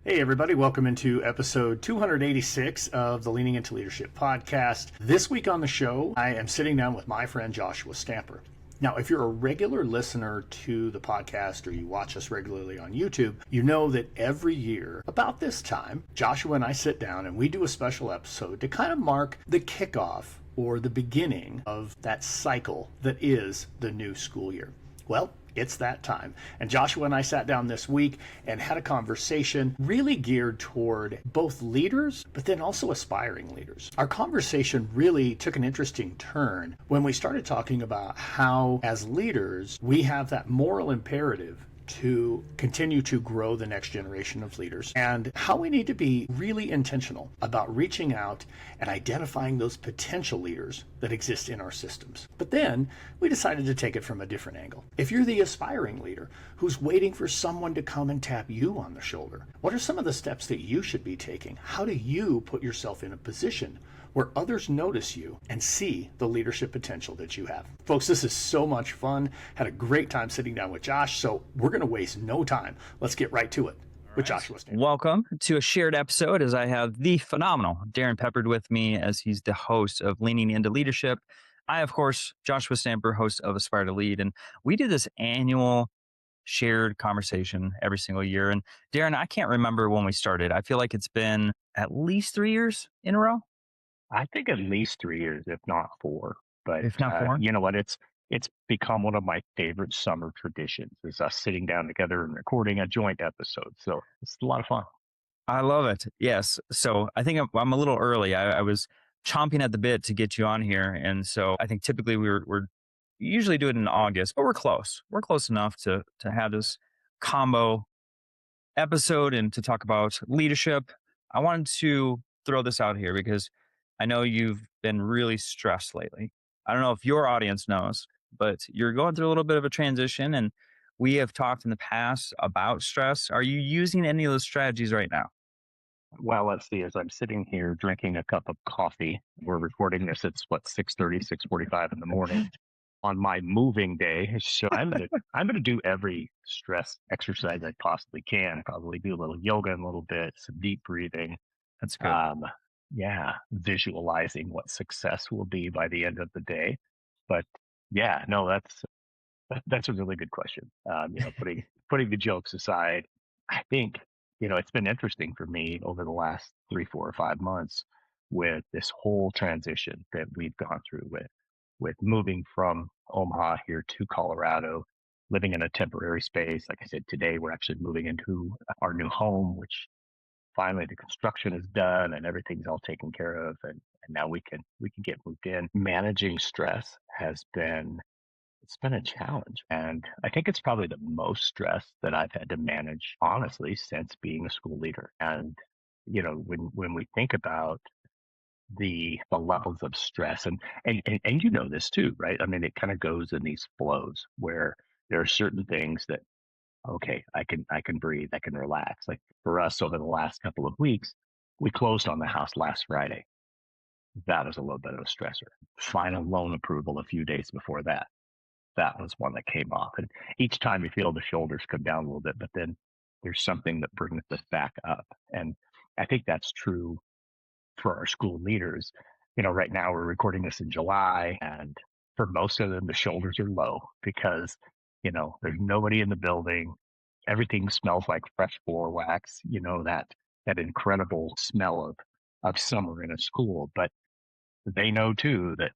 Hey, everybody. Welcome into episode 286 of the Leaning Into Leadership podcast. This week on the show, I am sitting down with my friend Joshua Stamper. Now, if you're a regular listener to the podcast or you watch us regularly on YouTube, you know that every year, about this time, Joshua and I sit down and we do a special episode to kind of mark the kickoff or the beginning of that cycle that is the new school year. Well, it's that time. And Joshua and I sat down this week and had a conversation really geared toward both leaders, but then also aspiring leaders. Our conversation really took an interesting turn when we started talking about how, as leaders, we have that moral imperative to continue to grow the next generation of leaders, and how we need to be really intentional about reaching out and identifying those potential leaders that exist in our systems. But then we decided to take it from a different angle. If you're the aspiring leader who's waiting for someone to come and tap you on the shoulder, what are some of the steps that you should be taking? How do you put yourself in a position where others notice you and see the leadership potential that you have? Folks, this is so much fun. Had a great time sitting down with Josh, so we're going to waste no time. Let's get right to it with Joshua Stamper. Welcome to a shared episode as I have the phenomenal Darrin Peppard with me as he's the host of Leaning Into Leadership. I, of course, Joshua Stamper, host of Aspire to Lead, and we do this annual shared conversation every single year. And Darrin, I can't remember when we started. I feel like it's been at least 3 years in a row. I think at least 3 years, if not 4. But If not 4? you know what? It's become one of my favorite summer traditions is us sitting down together and recording a joint episode. So it's a lot of fun. I love it. Yes. So I think I'm a little early. I was chomping at the bit to get you on here. And so I think typically we're usually do it in August, but we're close. We're close enough to have this combo episode and to talk about leadership. I wanted to throw this out here because I know you've been really stressed lately. I don't know if your audience knows, but you're going through a little bit of a transition, and we have talked in the past about stress. Are you using any of those strategies right now? Well, let's see. As I'm sitting here drinking a cup of coffee, we're recording this. It's 6:30, 6:45 in the morning on my moving day. So I'm gonna do every stress exercise I possibly can. Probably do a little yoga in a little bit, some deep breathing. That's good. Visualizing what success will be by the end of the day. But yeah, no, that's a really good question. Putting the jokes aside, I think it's been interesting for me over the last 3, 4, or 5 months with this whole transition that we've gone through with moving from Omaha here to Colorado, living in a temporary space. Like I said, today we're actually moving into our new home, which finally the construction is done and everything's all taken care of, and now we can get moved in. Managing stress it's been a challenge, and I think it's probably the most stress that I've had to manage, honestly, since being a school leader. And when we think about the levels of stress, and you know this too, right? I mean, it kind of goes in these flows where there are certain things that, okay, I can breathe, I can relax. Like for us over the last couple of weeks, we closed on the house last Friday. That was a little bit of a stressor. Final loan approval a few days before that. That was one that came off. And each time you feel the shoulders come down a little bit, but then there's something that brings us back up. And I think that's true for our school leaders. Right now we're recording this in July, and for most of them, the shoulders are low because there's nobody in the building. Everything smells like fresh floor wax, that incredible smell of summer in a school. But they know too that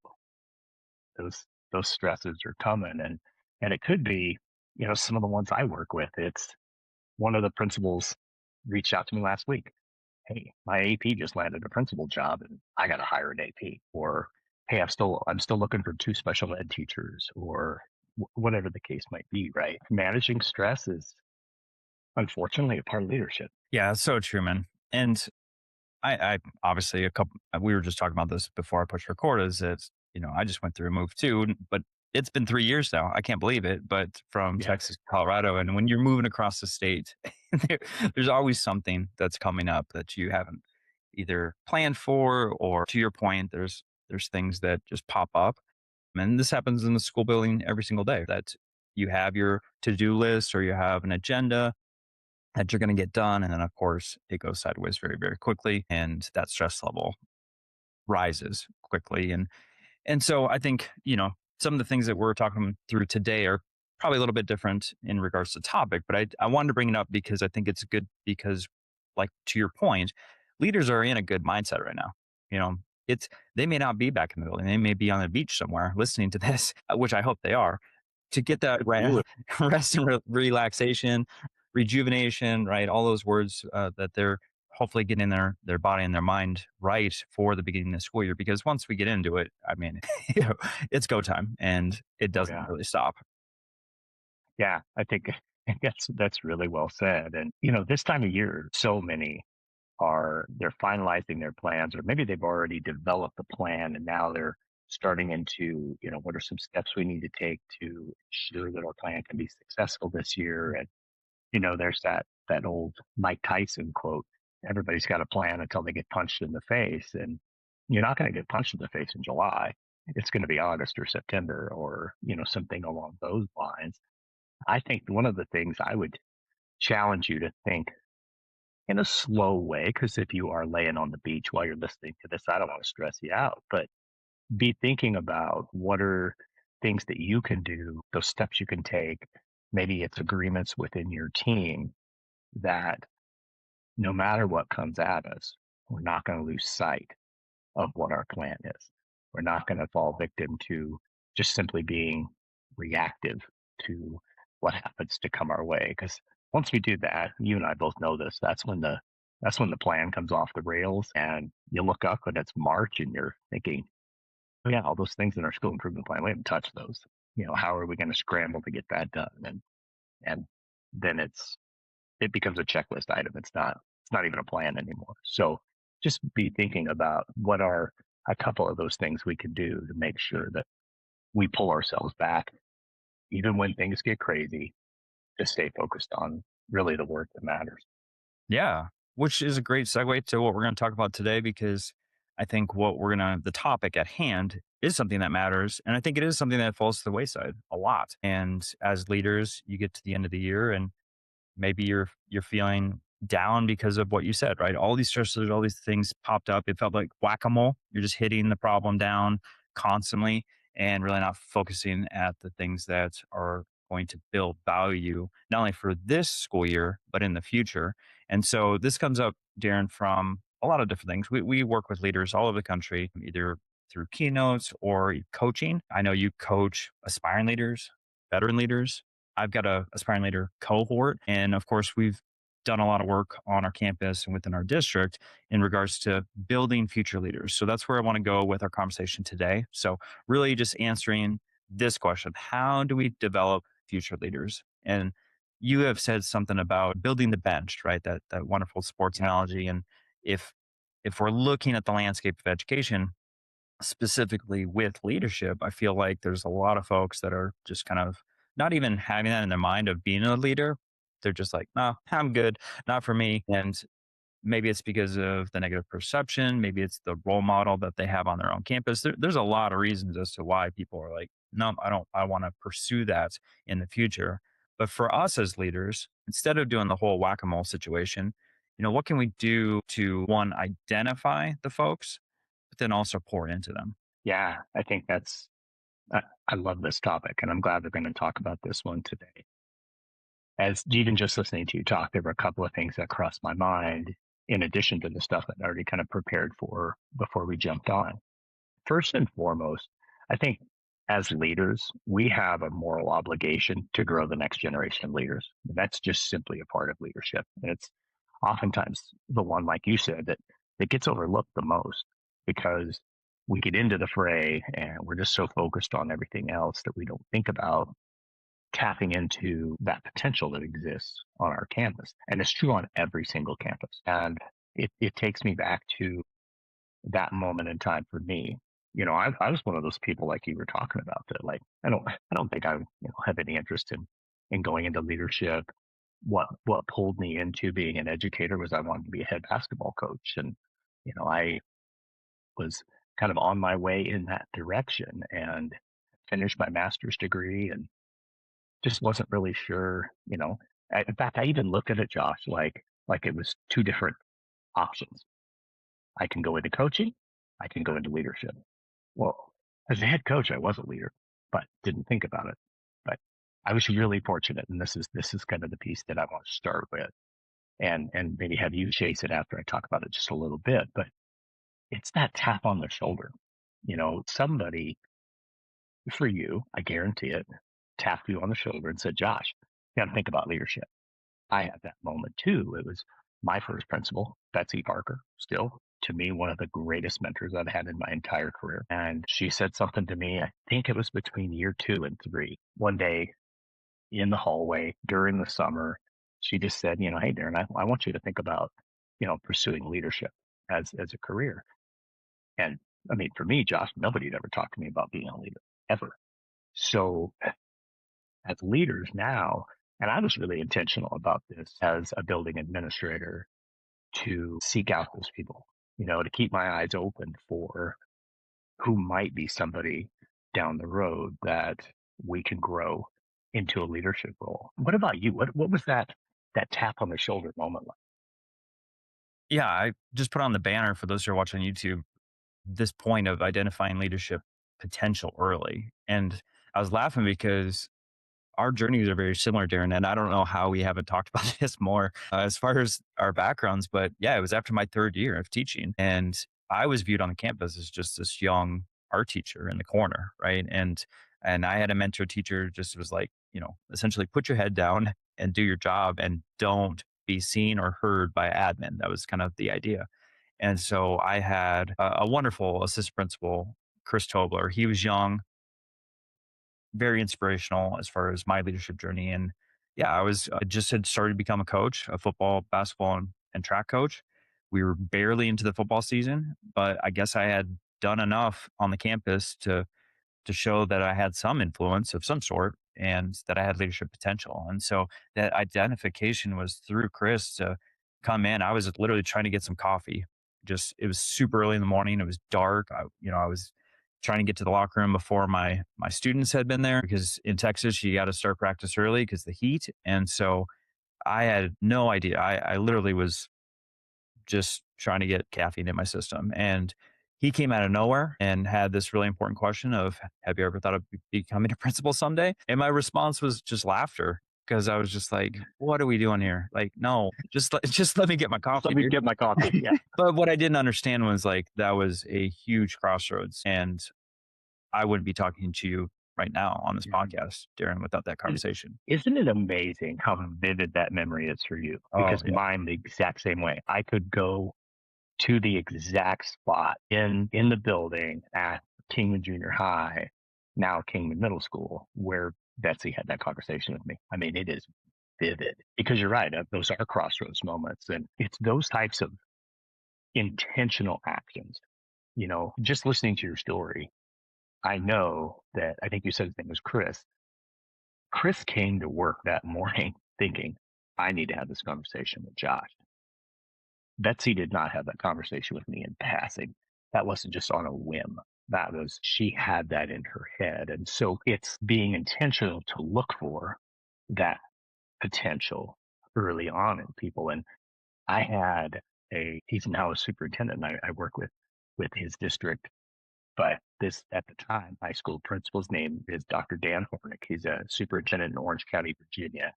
those stresses are coming, and it could be, some of the ones I work with. It's one of the principals reached out to me last week. Hey, my AP just landed a principal job and I got to hire an AP. Or, hey, I'm still looking for 2 special ed teachers, or whatever the case might be, right? Managing stress is unfortunately a part of leadership. Yeah, it's so true, man. And I obviously we were just talking about this before I pushed record, is that, I just went through a move too, but it's been 3 years now. I can't believe it, but from Texas to Colorado. And when you're moving across the state, there's always something that's coming up that you haven't either planned for, or to your point, there's things that just pop up. And this happens in the school building every single day, that you have your to-do list or you have an agenda, that you're going to get done. And then, of course, it goes sideways very, very quickly. And that stress level rises quickly. And so I think, some of the things that we're talking through today are probably a little bit different in regards to topic, but I wanted to bring it up because I think it's good because, like, to your point, leaders are in a good mindset right now. You know, it's, they may not be back in the building. They may be on the beach somewhere listening to this, which I hope they are, to get that Absolutely. rest and relaxation, rejuvenation, right? All those words that they're hopefully getting their body and their mind right for the beginning of the school year. Because once we get into it, I mean, it's go time and it Oh doesn't yeah. really stop. Yeah. I think that's really well said. And this time of year, so many they're finalizing their plans, or maybe they've already developed the plan and now they're starting into, what are some steps we need to take to ensure that our plan can be successful this year. And there's that old Mike Tyson quote: "Everybody's got a plan until they get punched in the face." And you're not going to get punched in the face in July. It's going to be August or September, or something along those lines. I think one of the things I would challenge you to think in a slow way, because if you are laying on the beach while you're listening to this, I don't want to stress you out, but be thinking about what are things that you can do, those steps you can take. Maybe it's agreements within your team that no matter what comes at us, we're not going to lose sight of what our plan is. We're not going to fall victim to just simply being reactive to what happens to come our way. Because once we do that, you and I both know this. That's when the plan comes off the rails, and you look up and it's March, and you're thinking, oh yeah, all those things in our school improvement plan, we haven't touched those. How are we going to scramble to get that done? And then it becomes a checklist item. It's not even a plan anymore. So just be thinking about what are a couple of those things we can do to make sure that we pull ourselves back, even when things get crazy, to stay focused on really the work that matters. Yeah, which is a great segue to what we're going to talk about today because I think the topic at hand is something that matters. And I think it is something that falls to the wayside a lot. And as leaders, you get to the end of the year and maybe you're feeling down because of what you said, right? All these stressors, all these things popped up. It felt like whack-a-mole. You're just hitting the problem down constantly and really not focusing at the things that are going to build value, not only for this school year, but in the future. And so this comes up, Darrin, from a lot of different things. We work with leaders all over the country, either through keynotes or coaching. I know you coach aspiring leaders, veteran leaders. I've got a aspiring leader cohort. And of course, we've done a lot of work on our campus and within our district in regards to building future leaders. So that's where I want to go with our conversation today. So, really just answering this question: how do we develop future leaders? And you have said something about building the bench, right? That wonderful sports Yeah. analogy. And if if we're looking at the landscape of education, specifically with leadership, I feel like there's a lot of folks that are just kind of not even having that in their mind of being a leader. They're just like, no, I'm good, not for me. And maybe it's because of the negative perception. Maybe it's the role model that they have on their own campus. There's a lot of reasons as to why people are like, no, I don't, I want to pursue that in the future. But for us as leaders, instead of doing the whole whack a mole situation, what can we do to one, identify the folks, but then also pour into them? Yeah. I think I love this topic, and I'm glad we're going to talk about this one today. As even just listening to you talk, there were a couple of things that crossed my mind in addition to the stuff that I already kind of prepared for before we jumped on. First and foremost, I think as leaders, we have a moral obligation to grow the next generation of leaders. That's just simply a part of leadership. And it's oftentimes the one, like you said, that gets overlooked the most, because we get into the fray and we're just so focused on everything else that we don't think about tapping into that potential that exists on our campus. And it's true on every single campus. And it takes me back to that moment in time for me. I was one of those people like you were talking about, that, like, I don't think I have any interest in going into leadership. What pulled me into being an educator was I wanted to be a head basketball coach. And I was kind of on my way in that direction, and finished my master's degree, and just wasn't really sure, In fact, I even looked at it, Josh, like it was two different options. I can go into coaching, I can go into leadership. Well, as a head coach, I was a leader, but didn't think about it. But I was really fortunate, and this is kind of the piece that I want to start with, and maybe have you chase it after I talk about it just a little bit. But it's that tap on the shoulder. Somebody for you, I guarantee it, tapped you on the shoulder and said, "Josh, you got to think about leadership." I had that moment too. It was my first principal, Betsy Parker, still to me, one of the greatest mentors I've had in my entire career. And she said something to me, I think it was between year 2 and 3, one day in the hallway during the summer. She just said, "Hey, Darrin, I want you to think about, pursuing leadership as a career." And I mean, for me, Josh, nobody had ever talked to me about being a leader ever. So as leaders now, and I was really intentional about this as a building administrator, to seek out those people, to keep my eyes open for who might be somebody down the road that we can grow into a leadership role. What about you? What was that tap on the shoulder moment like? Yeah, I just put on the banner for those who are watching on YouTube, this point of identifying leadership potential early. And I was laughing because our journeys are very similar, Darren, and I don't know how we haven't talked about this more as far as our backgrounds. But yeah, it was after my third year of teaching, and I was viewed on the campus as just this young art teacher in the corner, right? And I had a mentor teacher just was like, essentially put your head down and do your job, and don't be seen or heard by admin. That was kind of the idea. And so I had a wonderful assistant principal, Chris Tobler. He was young, very inspirational as far as my leadership journey. And yeah, I just had started to become a coach, a football, basketball, and track coach. We were barely into the football season, but I guess I had done enough on the campus to show that I had some influence of some sort and that I had leadership potential. And so that identification was through Chris to come in. I was literally trying to get some coffee. Just it was super early in the morning. It was dark. I was trying to get to the locker room before my students had been there, because in Texas you got to start practice early because the heat. And so I had no idea. I literally was just trying to get caffeine in my system. And he came out of nowhere and had this really important question of, have you ever thought of becoming a principal someday? And my response was just laughter, because I was just like, what are we doing here? Like, no, just let me get my Just let coffee, me dude. get my coffee. Yeah. But what I didn't understand was like, that was a huge crossroads. And I wouldn't be talking to you right now on this podcast, Darren, without that And conversation. isn't it amazing how vivid that memory is for you? Oh, Because yeah. mine the exact same way. I could go to the exact spot in the building at Kingman Junior High, now Kingman Middle School, where Betsy had that conversation with me. I mean, it is vivid because you're right. Those are crossroads moments, and it's those types of intentional actions. Just listening to your story, I know that I think you said his name was Chris. Chris came to work that morning thinking, I need to have this conversation with Josh. Betsy did not have that conversation with me in passing. That wasn't just on a whim. That was, she had that in her head. And so it's being intentional to look for that potential early on in people. And I had he's now a superintendent, and I work with his district. But this, at the time, high school principal's name is Dr. Dan Hornick. He's a superintendent in Orange County, Virginia.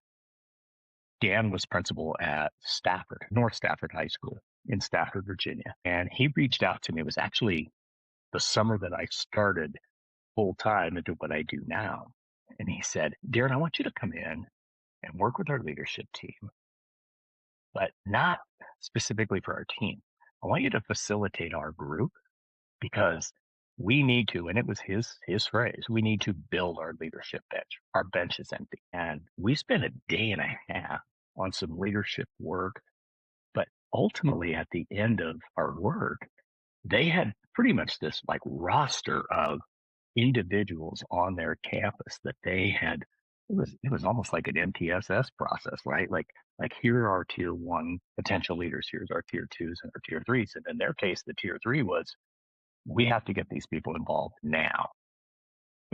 Dan was principal at Stafford, North Stafford High School in Stafford, Virginia. And he reached out to me. It was actually the summer that I started full time into what I do now. And he said, Darrin, I want you to come in and work with our leadership team, but not specifically for our team. I want you to facilitate our group because we need to, and it was his phrase, we need to build our leadership bench. Our bench is empty. And we spent a day and a half on some leadership work. But ultimately, at the end of our work, they had pretty much this like roster of individuals on their campus that they had. It was almost like an MTSS process, right? Like here are our tier one potential leaders, here's our tier twos and our tier threes. And in their case, the tier three was, we have to get these people involved now.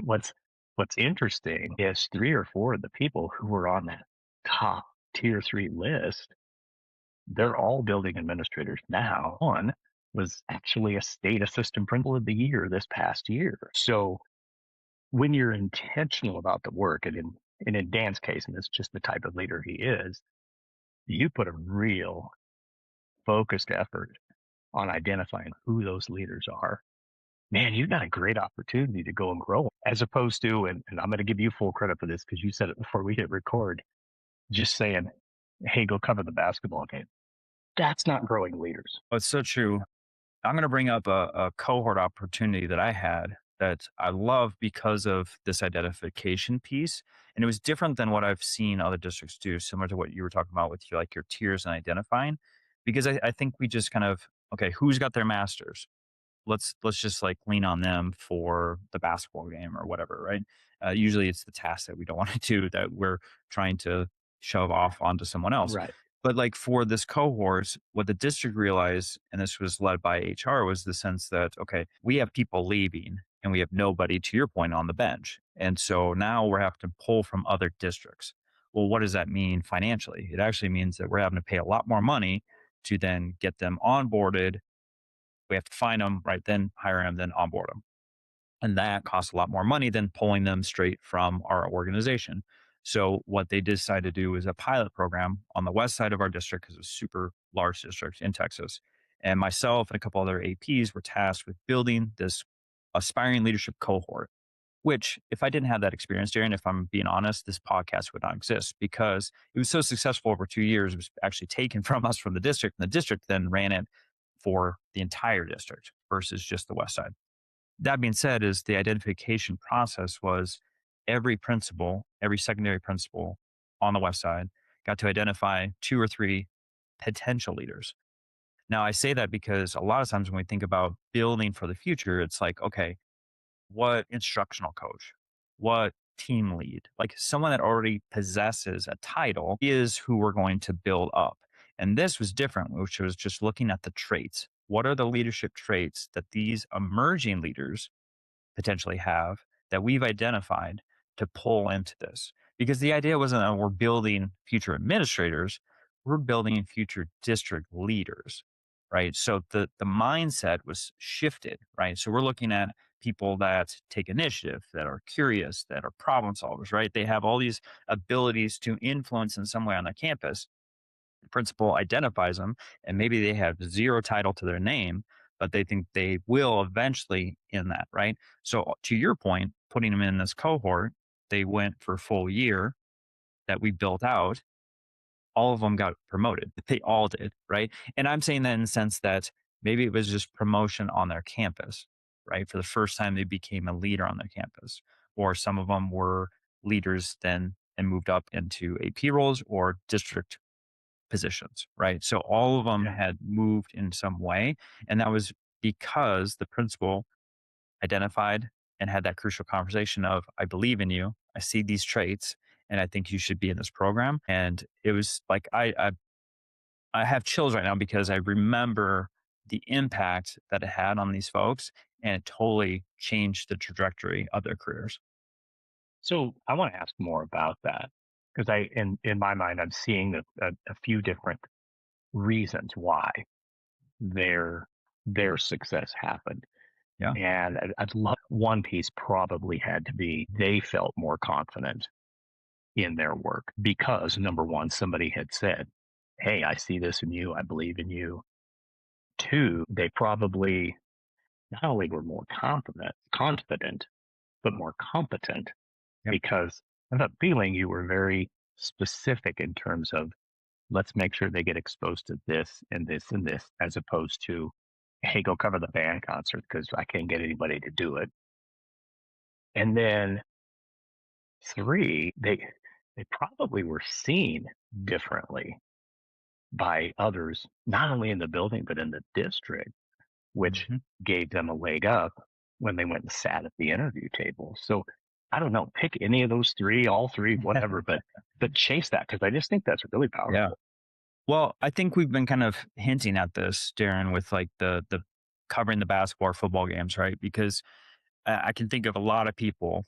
What's interesting is 3 or 4 of the people who were on that top tier 3 list, they're all building administrators now. One was actually a state assistant principal of the year this past year. So when you're intentional about the work, and in Dan's case, and it's just the type of leader he is, you put a real focused effort on identifying who those leaders are. Man, you've got a great opportunity to go and grow, as opposed to, and I'm going to give you full credit for this because you said it before we hit record, just saying, hey, go cover the basketball game. That's not growing leaders. Oh, it's so true. I'm going to bring up a cohort opportunity that I had that I love because of this identification piece. And it was different than what I've seen other districts do, similar to what you were talking about with your, like your tiers and identifying. Because I think we just kind of, okay, who's got their masters? Let's just like lean on them for the basketball game or whatever, right? Usually it's the task that we don't want to do that we're trying to shove off onto someone else. Right. But like for this cohort, what the district realized, and this was led by HR, was the sense that, okay, we have people leaving and we have nobody, to your point, on the bench. And so now we're having to pull from other districts. Well, what does that mean financially? It actually means that we're having to pay a lot more money to then get them onboarded. We have to find them, right? Then hire them, then onboard them. And that costs a lot more money than pulling them straight from our organization. So what they decided to do is a pilot program on the west side of our district, because it's a super large district in Texas. And myself and a couple other APs were tasked with building this aspiring leadership cohort, which if I didn't have that experience, Darren, if I'm being honest, this podcast would not exist because it was so successful over 2 years. It was actually taken from us from the district, and the district then ran it for the entire district versus just the west side. That being said, is the identification process was every principal, every secondary principal on the west side got to identify 2 or 3 potential leaders. Now, I say that because a lot of times when we think about building for the future, it's like, okay, what instructional coach, what team lead, like someone that already possesses a title is who we're going to build up. And this was different, which was just looking at the traits. What are the leadership traits that these emerging leaders potentially have that we've identified to pull into this? Because the idea wasn't that we're building future administrators, we're building future district leaders, right? So the mindset was shifted, right? So we're looking at people that take initiative, that are curious, that are problem solvers, right? They have all these abilities to influence in some way on their campus. The principal identifies them, and maybe they have zero title to their name, but they think they will eventually in that, right? So to your point, putting them in this cohort, they went for a full year that we built out. All of them got promoted. They all did, right? And I'm saying that in the sense that maybe it was just promotion on their campus, right? For the first time, they became a leader on their campus, or some of them were leaders then and moved up into AP roles or district positions, right? So all of them Yeah. had moved in some way. And that was because the principal identified and had that crucial conversation of, I believe in you. I see these traits and I think you should be in this program. And it was like, I have chills right now because I remember the impact that it had on these folks, and it totally changed the trajectory of their careers. So I want to ask more about that because in my mind, I'm seeing a few different reasons why their their success happened. Yeah. And I'd love one piece probably had to be they felt more confident in their work because number one, somebody had said, hey, I see this in you. I believe in you. Two, they probably not only were more confident, but more competent Yep. because I have a feeling you were very specific in terms of let's make sure they get exposed to this and this and this, as opposed to, hey, go cover the band concert because I can't get anybody to do it. And then three, they probably were seen differently by others, not only in the building but in the district, which Mhm. gave them a leg up when they went and sat at the interview table. So I don't know, pick any of those three, all three, whatever, but chase that because I just think that's really Yeah. powerful. Well, I think we've been kind of hinting at this, Darren, with like the covering the basketball or football games, right? Because I can think of a lot of people,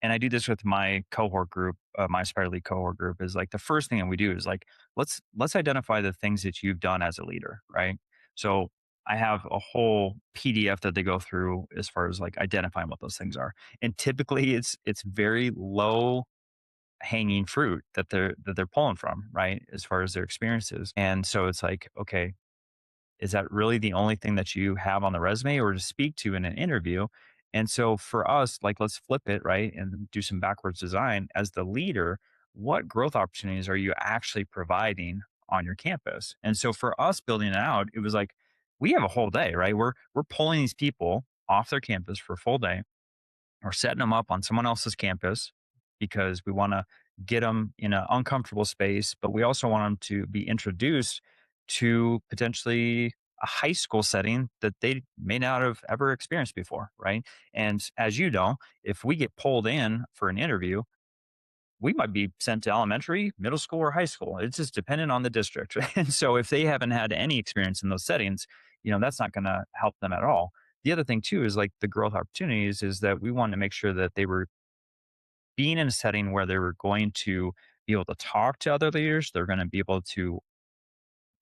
and I do this with my cohort group, my Aspire Lead cohort group, is like the first thing that we do is like, let's identify the things that you've done as a leader, right? So I have a whole PDF that they go through as far as like identifying what those things are. And typically it's very low hanging fruit that they're pulling from, right? As far as their experiences. And so it's like, okay, is that really the only thing that you have on the resume or to speak to in an interview? And so for us, like, let's flip it, right? And do some backwards design. As the leader, what growth opportunities are you actually providing on your campus? And so for us building it out, it was like, we have a whole day, right? We're pulling these people off their campus for a full day. We're setting them up on someone else's campus because we want to get them in an uncomfortable space, but we also want them to be introduced to potentially a high school setting that they may not have ever experienced before, right? And as you know, if we get pulled in for an interview, we might be sent to elementary, middle school, or high school. It's just dependent on the district. And so if they haven't had any experience in those settings, that's not going to help them at all. The other thing too is like the growth opportunities is that we want to make sure that they were being in a setting where they were going to be able to talk to other leaders. They're going to be able to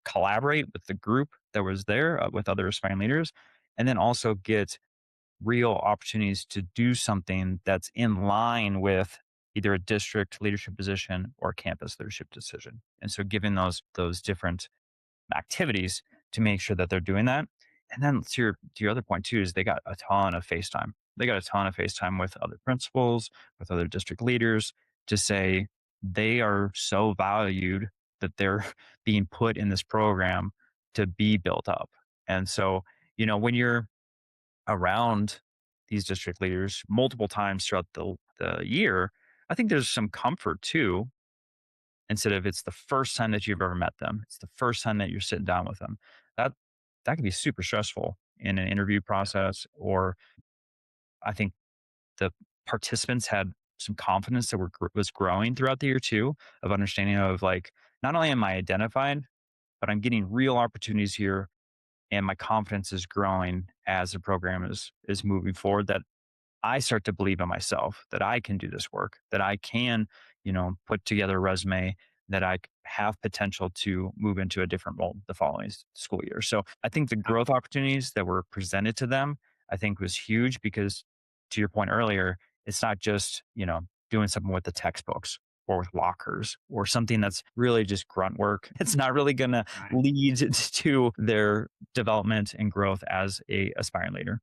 collaborate with the group that was there with other aspiring leaders, and then also get real opportunities to do something that's in line with either a district leadership position or campus leadership decision. And so giving those different activities to make sure that they're doing that. And then to your other point too is they got a ton of FaceTime. They got a ton of FaceTime with other principals, with other district leaders to say they are so valued that they're being put in this program to be built up. And so, when you're around these district leaders multiple times throughout the year, I think there's some comfort too. Instead of it's the first time that you've ever met them, it's the first time that you're sitting down with them. That that can be super stressful in an interview process. Or I think the participants had some confidence that was growing throughout the year too, of understanding of like, not only am I identified, but I'm getting real opportunities here, and my confidence is growing as the program is moving forward. That I start to believe in myself that I can do this work, that I can, put together a resume, that have potential to move into a different role the following school year. So I think the growth opportunities that were presented to them, I think was huge because to your point earlier, it's not just, doing something with the textbooks or with lockers or something that's really just grunt work. It's not really going to Right. lead to their development and growth as a aspiring leader.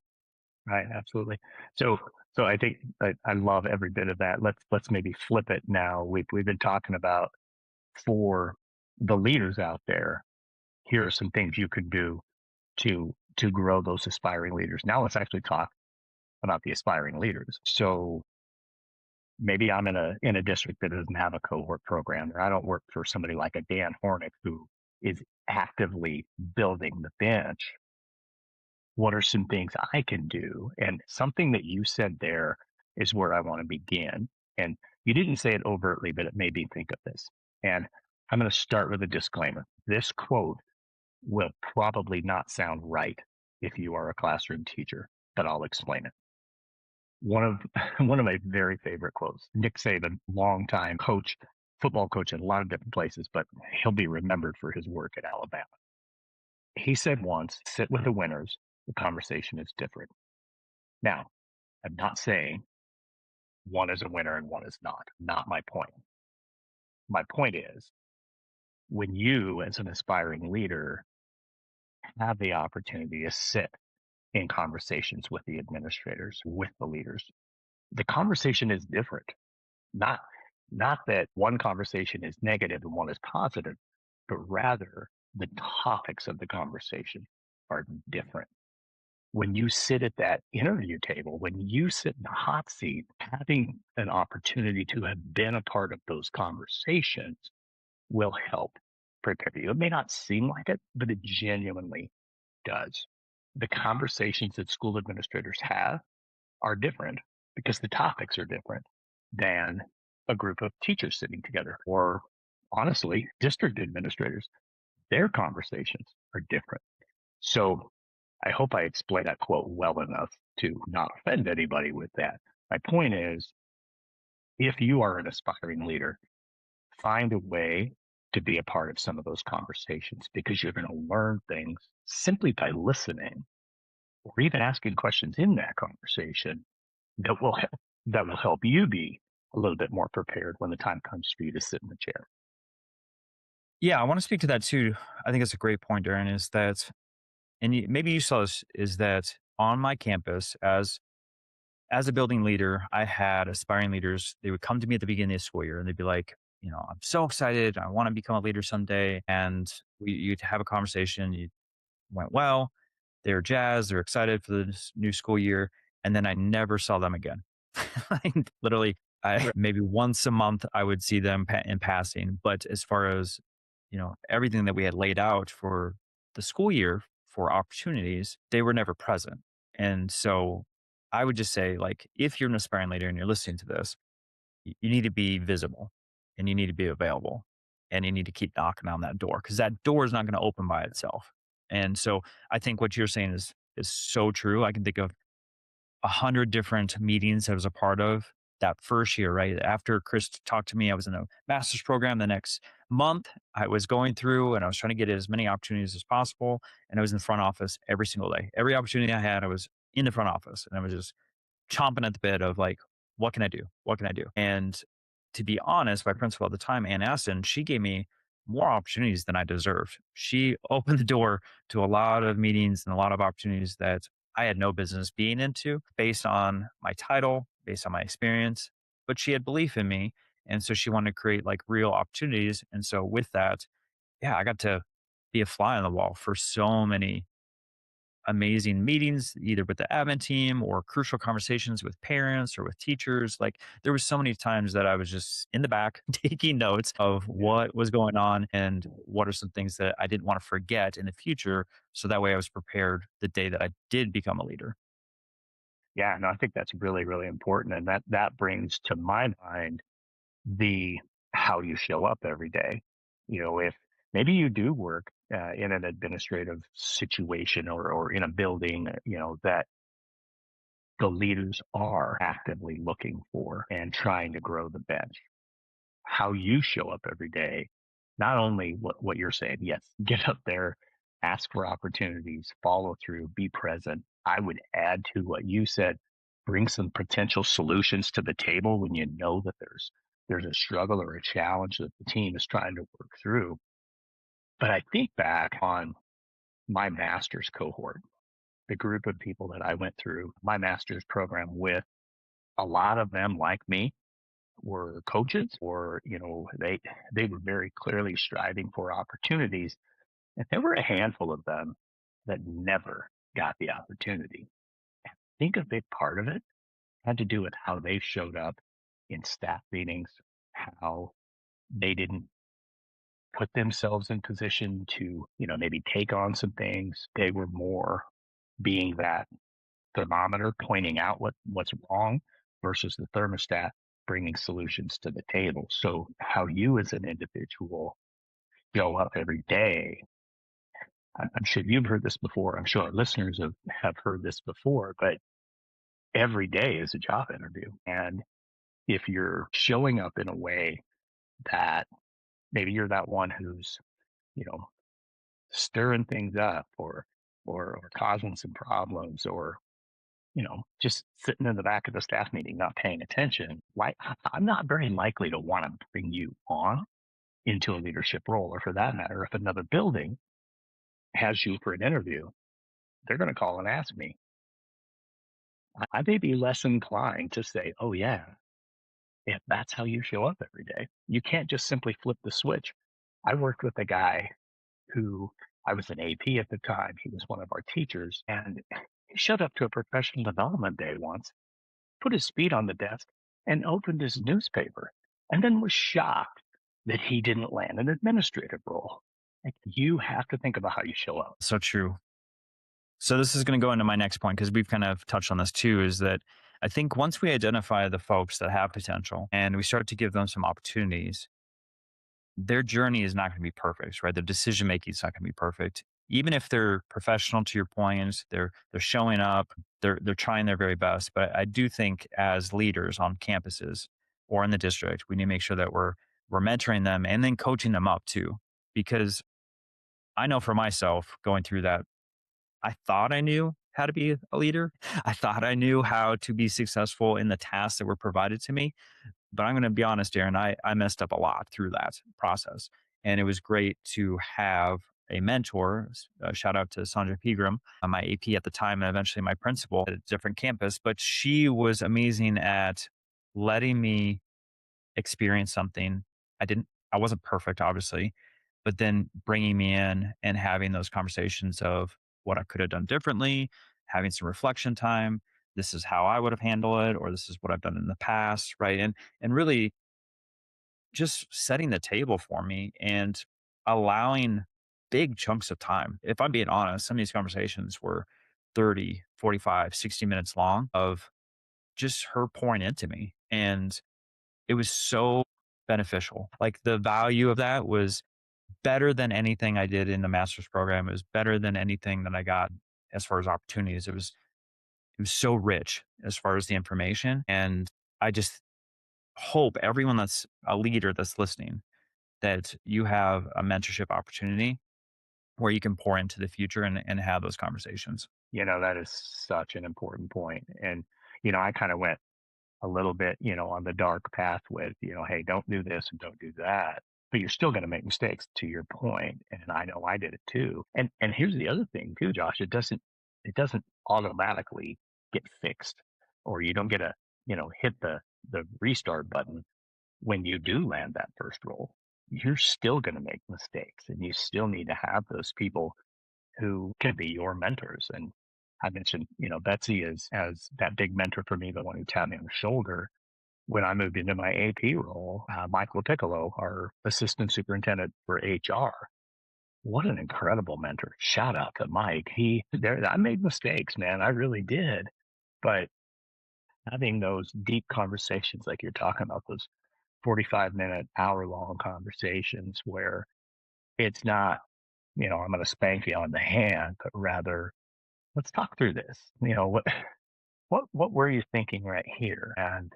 Right, absolutely. So I think I love every bit of that. Let's maybe flip it now. We've been talking about for the leaders out there. Here are some things you could do to grow those aspiring leaders. Now let's actually talk about the aspiring leaders. So maybe I'm in a district that doesn't have a cohort program, or I don't work for somebody like a Dan Hornick who is actively building the bench. What are some things I can do? And something that you said there is where I want to begin. And you didn't say it overtly, but it made me think of this. And I'm going to start with a disclaimer. This quote will probably not sound right if you are a classroom teacher, but I'll explain it. One of one of my very favorite quotes, Nick Saban, longtime coach, football coach at a lot of different places, but he'll be remembered for his work at Alabama. He said once, sit with the winners, the conversation is different. Now, I'm not saying one is a winner and one is not. Not my point. My point is when you, as an aspiring leader, have the opportunity to sit in conversations with the administrators, with the leaders, the conversation is different. Not not that one conversation is negative and one is positive, but rather the topics of the conversation are different. When you sit at that interview table, when you sit in the hot seat, having an opportunity to have been a part of those conversations will help prepare you. It may not seem like it, but it genuinely does. The conversations that school administrators have are different because the topics are different than a group of teachers sitting together, or honestly, district administrators. Their conversations are different. So I hope I explained that quote well enough to not offend anybody with that. My point is if you are an aspiring leader, find a way to be a part of some of those conversations because you're going to learn things simply by listening or even asking questions in that conversation that will that will help you be a little bit more prepared when the time comes for you to sit in the chair. Yeah, I want to speak to that too. I think it's a great point, Darren, is that, and maybe you saw this, is that on my campus, as a building leader, I had aspiring leaders. They would come to me at the beginning of the school year and they'd be like, I'm so excited. I want to become a leader someday. And you'd have a conversation. You went well. They're jazzed. They're excited for the new school year. And then I never saw them again. Literally, I Right. maybe once a month I would see them in passing. But as far as, everything that we had laid out for the school year for opportunities, they were never present. And so I would just say, like, if you're an aspiring leader and you're listening to this, you need to be visible and you need to be available and you need to keep knocking on that door because that door is not going to open by itself. And so I think what you're saying is so true. I can think of 100 different meetings I was a part of that first year, right? After Chris talked to me, I was in a master's program the next month. I was going through and I was trying to get as many opportunities as possible. And I was in the front office every single day. Every opportunity I had, I was in the front office and I was just chomping at the bit of like, what can I do? What can I do? And to be honest, my principal at the time, Ann Aston, she gave me more opportunities than I deserved. She opened the door to a lot of meetings and a lot of opportunities that I had no business being into based on my title, based on my experience. But she had belief in me. And so she wanted to create like real opportunities. And so with that, yeah, I got to be a fly on the wall for so many amazing meetings, either with the admin team or crucial conversations with parents or with teachers. Like there was so many times that I was just in the back taking notes of what was going on and what are some things that I didn't want to forget in the future. So that way I was prepared the day that I did become a leader. Yeah, no, I think that's really, really important. And that brings to my mind the how you show up every day. If maybe you do work in an administrative situation or in a building, that the leaders are actively looking for and trying to grow the bench. How you show up every day, not only what you're saying, yes, get up there, ask for opportunities, follow through, be present. I would add to what you said, bring some potential solutions to the table when you know that there's a struggle or a challenge that the team is trying to work through. But I think back on my master's cohort, the group of people that I went through my master's program with, a lot of them like me were coaches or they were very clearly striving for opportunities, and there were a handful of them that never got the opportunity. I think a big part of it had to do with how they showed up in staff meetings, how they didn't put themselves in position to maybe take on some things. They were more being that thermometer pointing out what's wrong versus the thermostat bringing solutions to the table. So how you as an individual show up every day, I'm sure you've heard this before. I'm sure our listeners have heard this before, but every day is a job interview. And if you're showing up in a way that maybe you're that one who's, you know, stirring things up or causing some problems or just sitting in the back of the staff meeting, not paying attention, why I'm not very likely to want to bring you on into a leadership role. Or for that matter, if another building has you for an interview, they're going to call and ask me. I may be less inclined to say, oh, yeah, if that's how you show up every day, you can't just simply flip the switch. I worked with a guy who I was an AP at the time. He was one of our teachers, and he showed up to a professional development day once, put his feet on the desk, and opened his newspaper, and then was shocked that he didn't land an administrative role. Like, you have to think about how you show up. So true. So this is going to go into my next point because we've kind of touched on this too, is that I think once we identify the folks that have potential and we start to give them some opportunities, their journey is not going to be perfect, right? Their decision making is not going to be perfect. Even if they're professional, to your point, they're showing up, they're trying their very best. But I do think as leaders on campuses, or in the district. We need to make sure that we're mentoring them and then coaching them up too. Because I know for myself going through that, I thought I knew how to be a leader. I thought I knew how to be successful in the tasks that were provided to me. But I'm going to be honest, Darren, I messed up a lot through that process. And it was great to have a mentor. Shout out to Sandra Pegram, my AP at the time, and eventually my principal at a different campus. But she was amazing at letting me experience something. I wasn't perfect, obviously, but then bringing me in and having those conversations of what I could have done differently, having some reflection time. This is how I would have handled it, or this is what I've done in the past, right? And really just setting the table for me and allowing big chunks of time. If I'm being honest, some of these conversations were 30, 45, 60 minutes long of just her pouring into me. And it was so beneficial. Like the value of that was better than anything I did in the master's program. It was better than anything that I got as far as opportunities. It was so rich as far as the information. And I just hope everyone that's a leader that's listening that you have a mentorship opportunity where you can pour into the future and have those conversations. That is such an important point. And, I kind of went a little bit, on the dark path with, hey, don't do this and don't do that. But you're still going to make mistakes to your point. And I know I did it too. And here's the other thing too, Josh. It doesn't automatically get fixed, or you don't get a, hit the restart button when you do land that first role. You're still going to make mistakes, and you still need to have those people who can be your mentors. And I mentioned, Betsy is as that big mentor for me, the one who tapped me on the shoulder when I moved into my AP role. Michael Piccolo, our assistant superintendent for HR, what an incredible mentor. Shout out to Mike. I made mistakes, man. I really did. But having those deep conversations like you're talking about, those 45-minute, hour-long conversations where it's not, I'm going to spank you on the hand, but rather, let's talk through this. What were you thinking right here? And,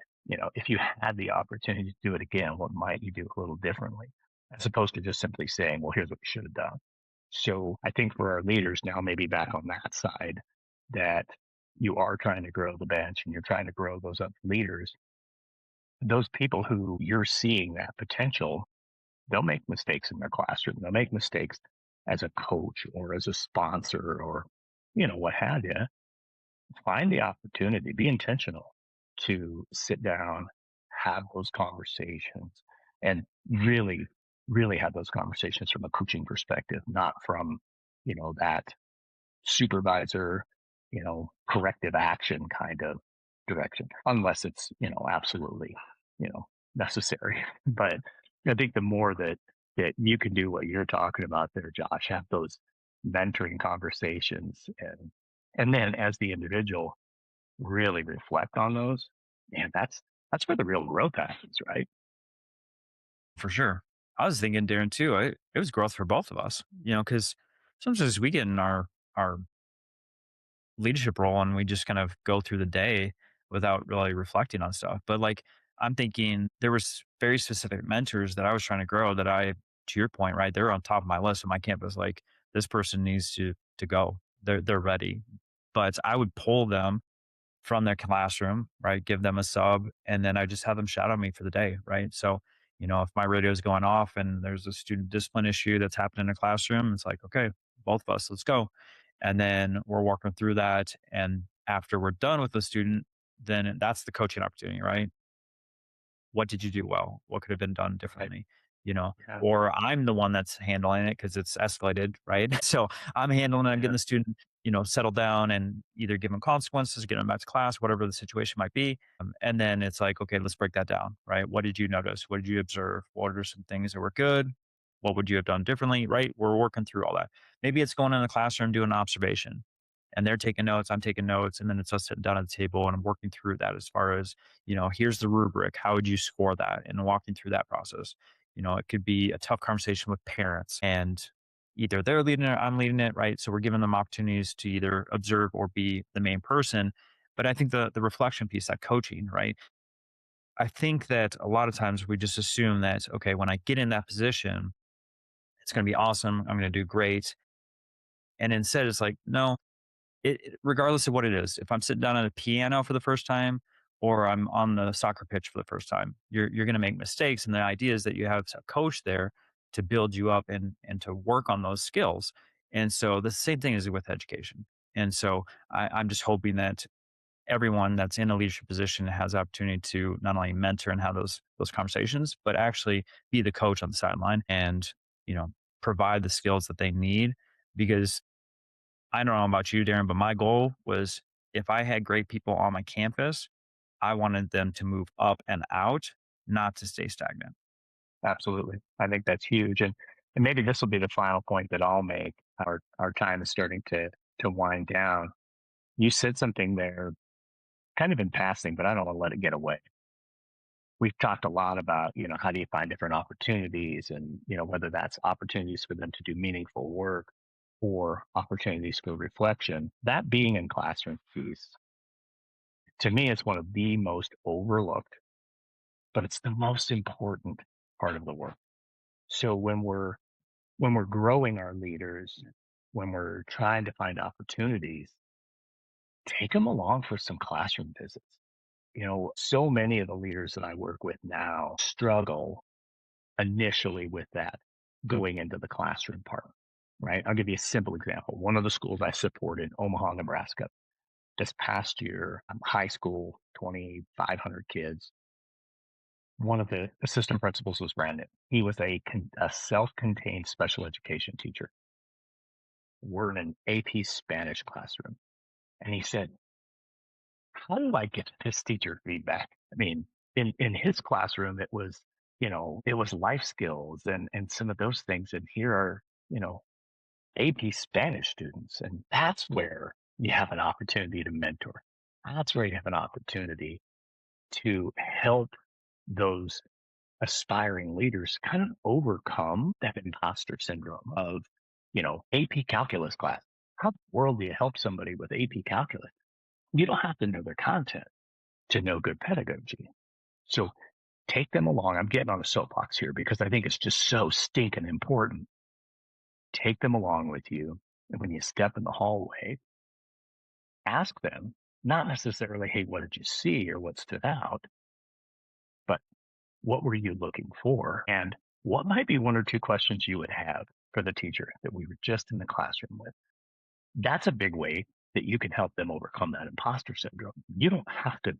if you had the opportunity to do it again, what might you do a little differently? As opposed to just simply saying, well, here's what you should have done. So I think for our leaders now, maybe back on that side, that you are trying to grow the bench and you're trying to grow those up leaders, those people who you're seeing that potential, they'll make mistakes in their classroom. They'll make mistakes as a coach or as a sponsor or, what have you. Find the opportunity, be intentional to sit down, have those conversations, and really, really have those conversations from a coaching perspective, not from, that supervisor, corrective action kind of direction, unless it's, absolutely, necessary. But I think the more that you can do what you're talking about there, Josh, have those mentoring conversations, and then as the individual really reflect on those, man, that's where the real growth happens, right? For sure. I was thinking, Darren, too, it was growth for both of us, because sometimes we get in our leadership role and we just kind of go through the day without really reflecting on stuff. But like, I'm thinking there was very specific mentors that I was trying to grow that to your point, right? They're on top of my list on my campus. Like this person needs to go. They're ready. But I would pull them from their classroom, right? Give them a sub, and then I just have them shadow me for the day, right? So, if my radio is going off and there's a student discipline issue that's happening in a classroom, it's like, okay, both of us, let's go. And then we're working through that. And after we're done with the student, then that's the coaching opportunity, right? What did you do well? What could have been done Right. differently? Yeah. Or I'm the one that's handling it because it's escalated, right? So I'm handling it, I'm getting Yeah. the student, settled down and either give them consequences, get them back to class, whatever the situation might be. And then it's like, okay, let's break that down, right? What did you notice? What did you observe? What are some things that were good? What would you have done differently, right? We're working through all that. Maybe it's going in the classroom, doing an observation and they're taking notes, I'm taking notes, and then it's us sitting down at the table and I'm working through that as far as, here's the rubric. How would you score that? And walking through that process. It could be a tough conversation with parents and either they're leading it or I'm leading it, right? So we're giving them opportunities to either observe or be the main person. But I think the reflection piece, that coaching, right? I think that a lot of times we just assume that, okay, when I get in that position, it's going to be awesome. I'm going to do great. And instead, it's like, no, regardless of what it is, if I'm sitting down at a piano for the first time or I'm on the soccer pitch for the first time, you're going to make mistakes. And the idea is that you have a coach there to build you up and to work on those skills. And so the same thing is with education. And so I'm just hoping that everyone that's in a leadership position has the opportunity to not only mentor and have those conversations, but actually be the coach on the sideline and, you know, provide the skills that they need. Because I don't know about you, Darren, but my goal was if I had great people on my campus, I wanted them to move up and out, not to stay stagnant. Absolutely. I think that's huge. And maybe this will be the final point that I'll make. Our time is starting to wind down. You said something there kind of in passing, but I don't want to let it get away. We've talked a lot about, how do you find different opportunities and, whether that's opportunities for them to do meaningful work or opportunities for reflection. That being in classroom piece, to me, is one of the most overlooked, but it's the most important part of the work. So when we're growing our leaders, when we're trying to find opportunities, take them along for some classroom visits. So many of the leaders that I work with now struggle initially with that going into the classroom part, right? I'll give you a simple example. One of the schools I support in Omaha, Nebraska, this past year, high school, 2,500 kids. One of the assistant principals was Brandon. He was a self-contained special education teacher. We're in an AP Spanish classroom. And he said, how do I get this teacher feedback? I mean, in his classroom, it was life skills and some of those things. And here are, AP Spanish students. And that's where you have an opportunity to mentor. That's where you have an opportunity to help those aspiring leaders kind of overcome that imposter syndrome of, AP calculus class. How in the world do you help somebody with AP calculus? You don't have to know their content to know good pedagogy. So take them along. I'm getting on a soapbox here because I think it's just so stinking important. Take them along with you. And when you step in the hallway, ask them, not necessarily, hey, what did you see or what stood out, but what were you looking for? And what might be one or two questions you would have for the teacher that we were just in the classroom with? That's a big way that you can help them overcome that imposter syndrome. You don't have to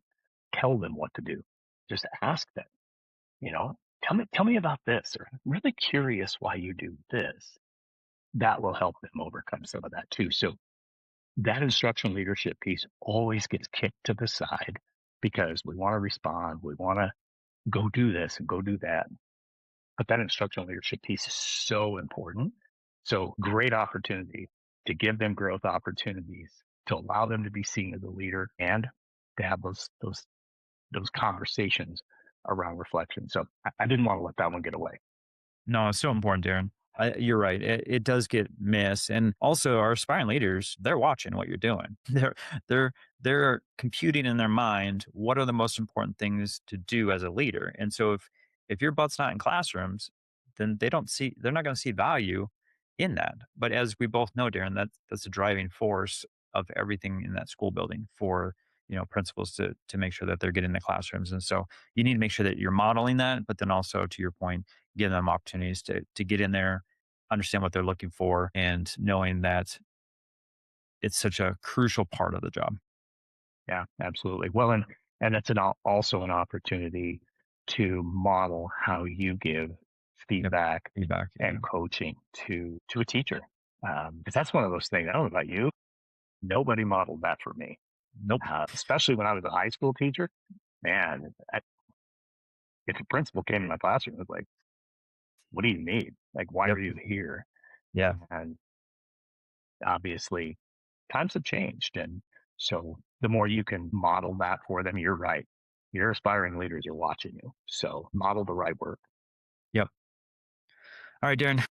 tell them what to do. Just ask them, tell me about this, or I'm really curious why you do this. That will help them overcome some of that too. So that instructional leadership piece always gets kicked to the side because we want to respond. We want to go do this and go do that. But that instructional leadership piece is so important. So great opportunity to give them growth opportunities, to allow them to be seen as a leader and to have those conversations around reflection. So I didn't want to let that one get away. No, it's so important, Darren. You're right. It does get missed, and also our aspiring leaders, they're watching what you're doing. They're they're computing in their mind what are the most important things to do as a leader. And so if your butt's not in classrooms, then they're not going to see value in that. But as we both know, Darren, that's a driving force of everything in that school building for principals to make sure that they're getting in the classrooms. And so you need to make sure that you're modeling that, but then also to your point, give them opportunities to get in there, understand what they're looking for, and knowing that it's such a crucial part of the job. Yeah, absolutely. Well, and it's also an opportunity to model how you give Yep. feedback Feedback. Yeah. and coaching to a teacher. Because that's one of those things. I don't know about you. Nobody modeled that for me, Nope. especially when I was a high school teacher. Man, if a principal came in my classroom, it was like, "What do you need? Like, why Yep. are you here?" Yeah. And obviously, times have changed, and so the more you can model that for them, you're right. Your aspiring leaders are watching you, so model the right work. Yep. All right, Darren.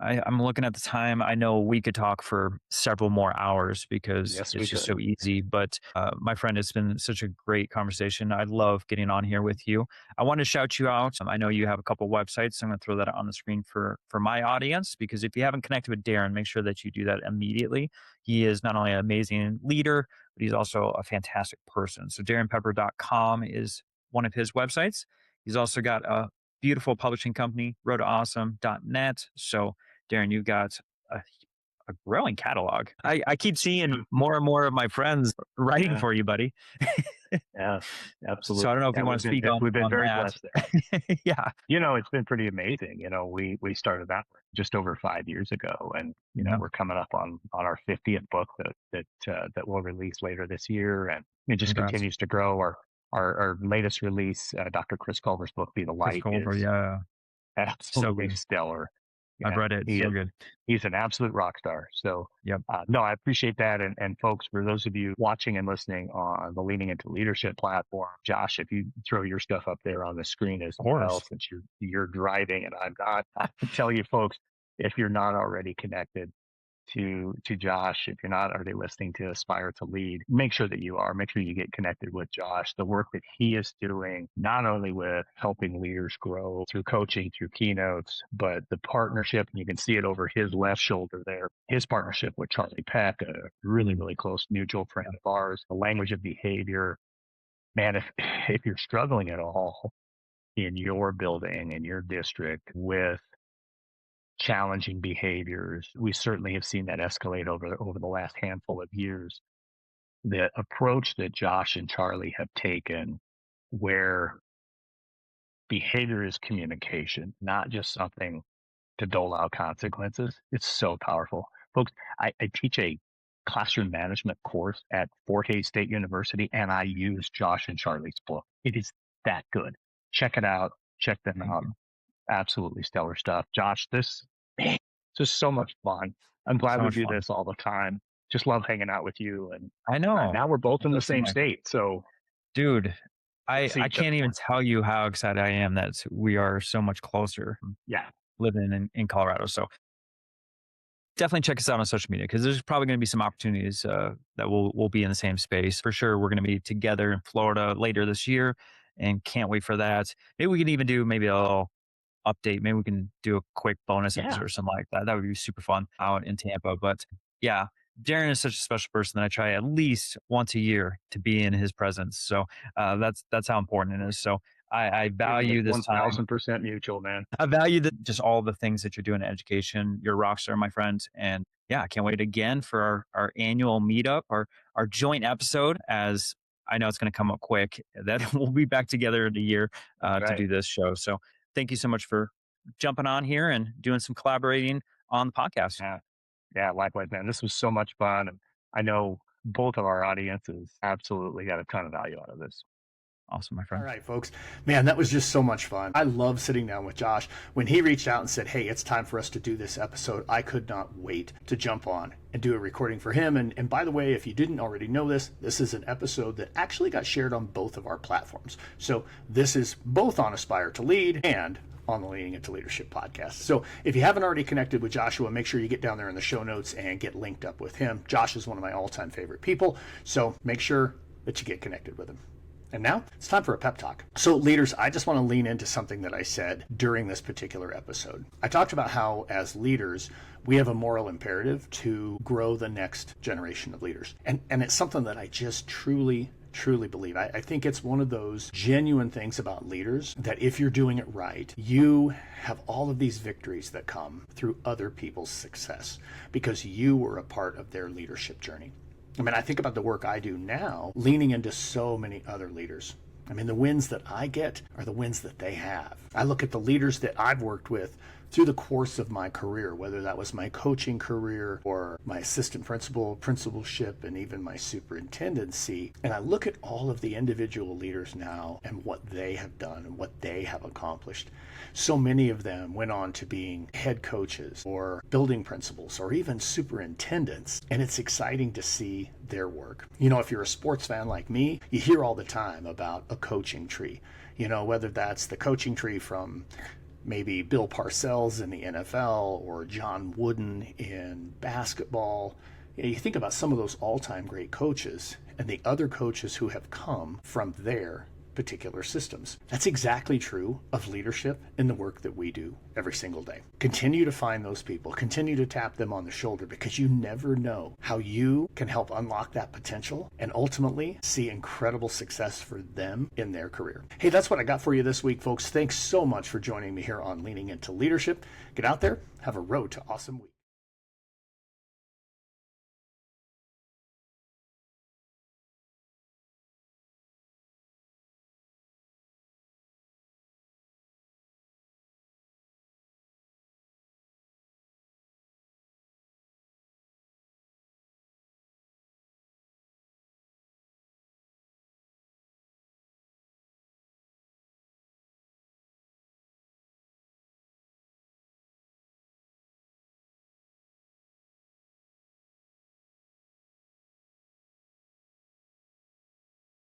I'm looking at the time. I know we could talk for several more hours because Yes, we it's just could. so easy. But my friend, it's been such a great conversation. I love getting on here with you. I want to shout you out. I know you have a couple websites. I'm going to throw that on the screen for my audience because if you haven't connected with Darrin, make sure that you do that immediately. He is not only an amazing leader, but he's also a fantastic person. So darrinpeppard.com is one of his websites. He's also got a beautiful publishing company, roadtoawesome.net. So Darrin, you've got a, a growing catalog. I keep seeing more and more of my friends writing Yeah, for you, buddy. yeah, So I absolutely. don't know if Yeah, you want to speak on we've been very that. blessed there. Yeah. It's been pretty amazing. We started that just over 5 years ago, and Yeah. we're coming up on our 50th book that we'll release later this year, and it just Congrats. continues to grow. Our latest release, Dr. Chris Culver's book, Be the Chris Light, Culver. is Yeah. So absolutely good. stellar. I've read it. He So is. good. He's an absolute rock star. So, Yep. no, I appreciate that. And folks, for those of you watching and listening on the Leaning Into Leadership platform, Josh, if you throw your stuff up there on the screen as Of well, course. since you're driving and I'm not, I tell you folks, if you're not already connected to Josh, if you're not already listening to Aspire to Lead, make sure that you are. Make sure you get connected with Josh. The work that he is doing, not only with helping leaders grow through coaching, through keynotes, but the partnership, and you can see it over his left shoulder there, his partnership with Charlie Peck, a really, really close mutual friend of ours, the language of behavior. Man, if you're struggling at all in your building, in your district with challenging behaviors. We certainly have seen that escalate over the last handful of years. The approach that Josh and Charlie have taken, where behavior is communication, not just something to dole out consequences, it's so powerful. Folks, I teach a classroom management course at Forte State University, and I use Josh and Charlie's book. It is that good. Check it out. Check them Thank out. you. Absolutely stellar stuff. Josh, man, just so much fun. I'm glad So we much do fun. this all the time. Just love hanging out with you. And I know. now we're both in the Listen, same state. So dude, we'll see I each other can't even more. tell you how excited I am that we are so much closer Yeah. living in Colorado. So definitely check us out on social media because there's probably going to be some opportunities that we'll be in the same space for sure. We're going to be together in Florida later this year, and can't wait for that. Maybe we can even do maybe a little update. Maybe we can do a quick bonus Yeah. episode or something like that. That would be super fun out in Tampa. But yeah, Darrin is such a special person that I try at least once a year to be in his presence. So that's how important it is. So I Feeling value is this time. 1000% mutual, man. I value just all the things that you're doing in education. You're a rock star, my friend. And yeah, I can't wait again for our annual meetup, our joint episode, as I know it's going to come up quick, that we'll be back together in a year That's to right. do this show. So thank you so much for jumping on here and doing some collaborating on the podcast. Yeah. Yeah. Likewise, man. This was so much fun. And I know both of our audiences absolutely got a ton of value out of this. Awesome, my All friend. right, folks. Man, that was just so much fun. I love sitting down with Josh. When he reached out and said, hey, it's time for us to do this episode, I could not wait to jump on and do a recording for him. And by the way, if you didn't already know this is an episode that actually got shared on both of our platforms. So this is both on Aspire to Lead and on the Leaning Into Leadership podcast. So if you haven't already connected with Joshua, make sure you get down there in the show notes and get linked up with him. Josh is one of my all-time favorite people. So make sure that you get connected with him. And now it's time for a pep talk. So leaders, I just want to lean into something that I said during this particular episode. I talked about how as leaders, we have a moral imperative to grow the next generation of leaders. And it's something that I just truly believe. I think it's one of those genuine things about leaders that if you're doing it right, you have all of these victories that come through other people's success because you were a part of their leadership journey. I mean, I think about the work I do now, leaning into so many other leaders. I mean, the wins that I get are the wins that they have. I look at the leaders that I've worked with through the course of my career, whether that was my coaching career or my assistant principal, principalship, and even my superintendency. And I look at all of the individual leaders now and what they have done and what they have accomplished. So many of them went on to being head coaches or building principals or even superintendents. And it's exciting to see their work. You know, if you're a sports fan like me, you hear all the time about a coaching tree. You know, whether that's the coaching tree from maybe Bill Parcells in the NFL or John Wooden in basketball. You think about some of those all-time great coaches and the other coaches who have come from their particular systems. That's exactly true of leadership in the work that we do every single day. Continue to find those people, continue to tap them on the shoulder, because you never know how you can help unlock that potential and ultimately see incredible success for them in their career. Hey, that's what I got for you this week, folks. Thanks so much for joining me here on Leaning Into Leadership. Get out there, have a road to awesome week.